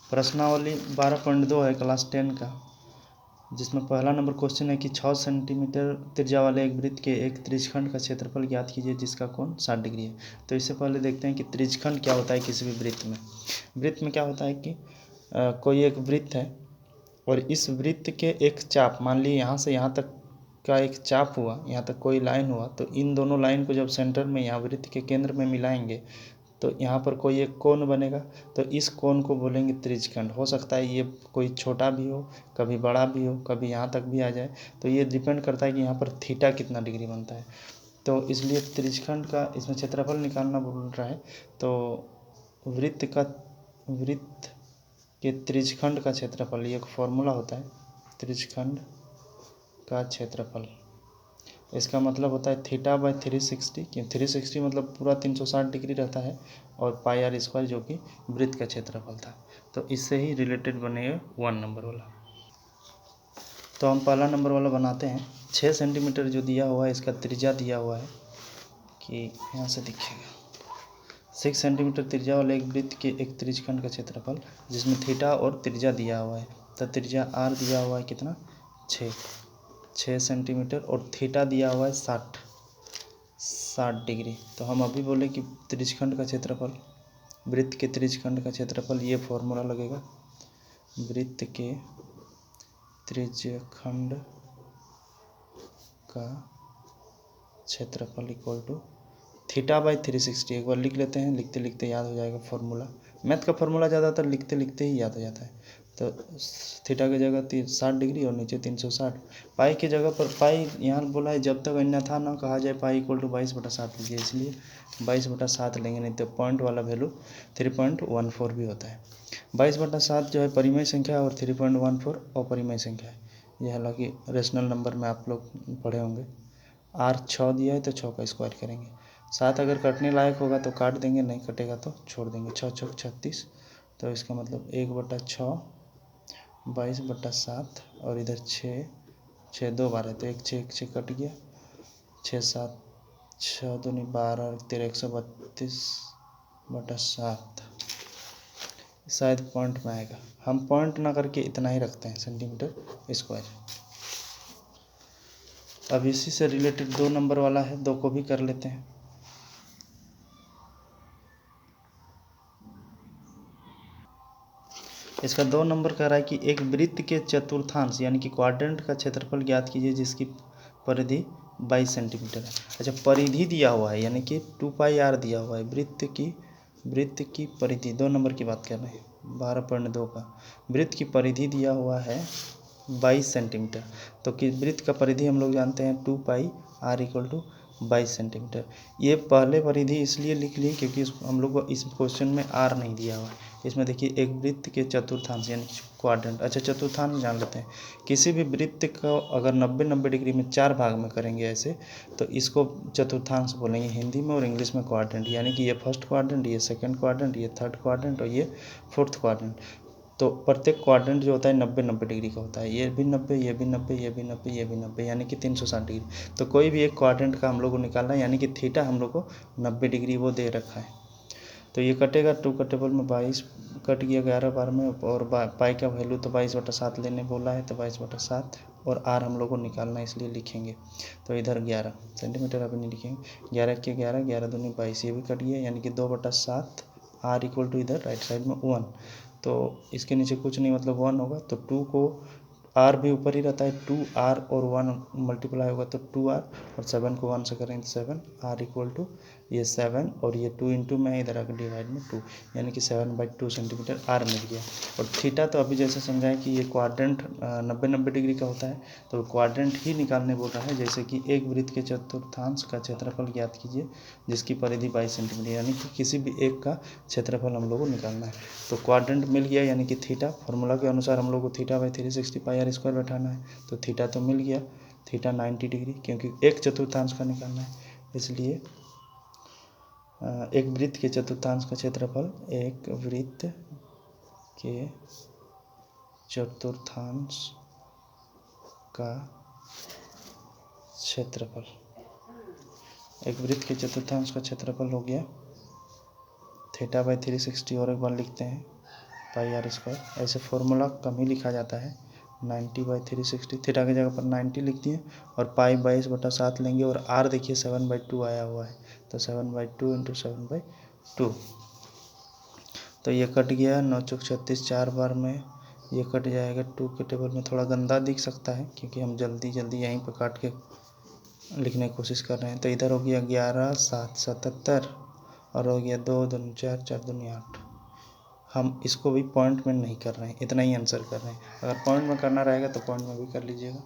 प्रश्नावली 12.2 है क्लास 10 का, जिसमें पहला नंबर क्वेश्चन है कि 6 सेंटीमीटर त्रिज्या वाले एक वृत्त के एक त्रिज्यखंड का क्षेत्रफल ज्ञात कीजिए जिसका कोण 60 डिग्री है। तो इससे पहले देखते हैं कि त्रिज्यखंड क्या होता है किसी भी वृत्त में। वृत्त में क्या होता है कि कोई एक वृत्त है और इस वृत्त के एक चाप, मान ली यहाँ से यहाँ तक का एक चाप हुआ, यहाँ तक कोई लाइन हुआ, तो इन दोनों लाइन को जब सेंटर में यहाँ वृत्त के केंद्र में मिलाएंगे तो यहाँ पर कोई एक कोण बनेगा। तो इस कोण को बोलेंगे त्रिज्यखंड। हो सकता है ये कोई छोटा भी हो, कभी बड़ा भी हो, कभी यहाँ तक भी आ जाए। तो ये डिपेंड करता है कि यहाँ पर थीटा कितना डिग्री बनता है। तो इसलिए त्रिज्यखंड का इसमें क्षेत्रफल निकालना बोल रहा है। तो वृत्त के त्रिज्यखंड का क्षेत्रफल, ये एक फॉर्मूला होता है त्रिज्यखंड का क्षेत्रफल। इसका मतलब होता है थीटा बाय 360, क्यों 360 मतलब पूरा 360 डिग्री रहता है, और पाई आर स्क्वायर जो कि वृत्त का क्षेत्रफल था। तो इससे ही रिलेटेड बनेगा 1 नंबर वाला। तो हम पहला नंबर वाला बनाते हैं। 6 सेंटीमीटर जो दिया हुआ है इसका त्रिज्या दिया हुआ है कि यहाँ से दिखेगा 6 सेंटीमीटर त्रिज्या वाले एक वृत्त के एक त्रिज्यखंड का क्षेत्रफल, जिसमें थीटा और त्रिज्या दिया हुआ है। तो त्रिज्या आर दिया हुआ है कितना 6 सेंटीमीटर, और थीटा दिया हुआ है 60 डिग्री। तो हम अभी बोले कि त्रिज्यखंड का क्षेत्रफल, वृत्त के त्रिज्यखंड का क्षेत्रफल, ये फॉर्मूला लगेगा वृत्त के त्रिज्यखंड का क्षेत्रफल इक्वल टू थीटा बाई 360। एक बार लिख लेते हैं, लिखते लिखते याद हो जाएगा फॉर्मूला। मैथ का फॉर्मूला ज़्यादातर लिखते लिखते ही याद हो जाता है। तो थीटा की जगह 60 डिग्री और नीचे 360। पाई की जगह पर पाई यहाँ बोला है जब तक अन्यथा ना कहा जाए पाई इक्वल टू 22/7 लीजिए, इसलिए 22/7 लेंगे, नहीं तो पॉइंट वाला वैल्यू 3.14 भी होता है। 22/7 जो है परिमेय संख्या और 3.14 अपरिमेय संख्या है। यह हालांकि रेशनल नंबर में आप लोग पढ़े होंगे। आर 6 दिया है तो 6 का स्क्वायर करेंगे। 7 अगर कटने लायक होगा तो काट देंगे, नहीं कटेगा तो छोड़ देंगे। 6 6 36, तो इसका मतलब 1/6 22/7, और इधर 6 2 बार है तो 1 6 1 6 कट गया। 6 7 6 दूनी 12 13 132/7 शायद पॉइंट में आएगा। हम पॉइंट ना करके इतना ही रखते हैं सेंटीमीटर स्क्वायर। अब इसी से रिलेटेड 2 नंबर वाला है, 2 को भी कर लेते हैं। इसका 2 नंबर कह रहा है कि एक वृत्त के चतुर्थांश यानी कि क्वाड्रेंट का क्षेत्रफल ज्ञात कीजिए जिसकी परिधि 22 सेंटीमीटर है। अच्छा, परिधि दिया हुआ है यानी कि 2πr दिया हुआ है। वृत्त की परिधि 2 नंबर की बात कर रहे हैं 12.2 का। वृत्त की परिधि दिया हुआ है 22 सेंटीमीटर। तो कि वृत्त का परिधि हम लोग जानते हैं 2πr इक्वल टू 22 सेंटीमीटर। ये पहले परिधि इसलिए लिख ली क्योंकि हम लोग को इस क्वेश्चन में आर नहीं दिया हुआ है। इसमें देखिए एक वृत्त के चतुर्थांश यानी क्वाड्रेंट। अच्छा, चतुर्थांश जान लेते हैं। किसी भी वृत्त को अगर 90 डिग्री में 4 भाग में करेंगे ऐसे, तो इसको चतुर्थांश बोलेंगे हिंदी में, और इंग्लिश में क्वाड्रेंट। यानी कि ये फर्स्ट क्वाड्रेंट, ये सेकंड क्वाड्रेंट, ये थर्ड क्वाड्रेंट और ये फोर्थ क्वाड्रेंट। तो प्रत्येक क्वाड्रेंट जो होता है 90 डिग्री का होता है। ये भी 90, ये भी 90, ये भी 90, ये भी 90, यानी कि 360 डिग्री। तो कोई भी एक क्वाड्रेंट का हम लोग को निकालना है, यानी कि थीटा हम लोग को 90 डिग्री वो दे रखा है। तो ये कटेगा 2 कटेबल में 22 कट गया 11 बार में, और पाई का वैल्यू तो 22/7 लेने बोला है तो 22/7, और आर हम लोग को निकालना है इसलिए लिखेंगे। तो इधर 11 सेंटीमीटर अभी नहीं लिखेंगे। 11 के 11, 11 दूनी 22, ये भी कट गया यानी कि 2/7। आर इक्वल टू इधर राइट साइड में 1, तो इसके नीचे कुछ नहीं मतलब 1 होगा। तो 2 को आर भी ऊपर ही रहता है, 2r और 1 मल्टीप्लाई होगा तो 2r, और 7 को 1 से करेंगे तो 7। आर इक्वल टू ये 7 और ये 2 इंटू में इधर आकर डिवाइड में 2, यानी कि 7/2 सेंटीमीटर आर मिल गया। और थीटा तो अभी जैसे समझाएं कि ये क्वाड्रेंट 90 डिग्री का होता है, तो क्वाड्रेंट ही निकालने बोल रहा है। जैसे कि एक वृत्त के चतुर्थांश का क्षेत्रफल ज्ञात कीजिए जिसकी परिधि 22 सेंटीमीटर, यानी कि किसी भी एक का क्षेत्रफल हम लोग को निकालना है। तो क्वाड्रेंट मिल गया यानी कि थीटा, फॉर्मूला के अनुसार हम लोग को theta by 360 pi r square बैठाना है। तो थीटा तो मिल गया, थीटा 90 डिग्री, क्योंकि एक चतुर्थांश का निकालना है। इसलिए एक वृत्त के चतुर्थांश का क्षेत्रफल, एक वृत्त के चतुर्थांश का क्षेत्रफल, एक वृत्त के चतुर्थांश का क्षेत्रफल हो गया थीटा बाई 360। और एक बार लिखते हैं पाई आर स्क्वायर। ऐसे फॉर्मूला कम ही लिखा जाता है। 90/360 थीटा की जगह पर 90 लिख दिए और पाई 22/7 लेंगे और आर देखिए 7/2 आया हुआ है, तो 7/2 इंटू 7/2, तो ये कट गया। 9 चौक 36 4 बार में ये कट जाएगा। 2 के टेबल में थोड़ा गंदा दिख सकता है क्योंकि हम जल्दी जल्दी यहीं पर काट के लिखने की कोशिश कर रहे हैं। तो इधर हो गया 11 7 77 और हो गया 2 दूनी 4 4 दूनी 8। हम इसको भी पॉइंट में नहीं कर रहे हैं, इतना ही आंसर कर रहे हैं। अगर पॉइंट में करना रहेगा तो पॉइंट में भी कर लीजिएगा।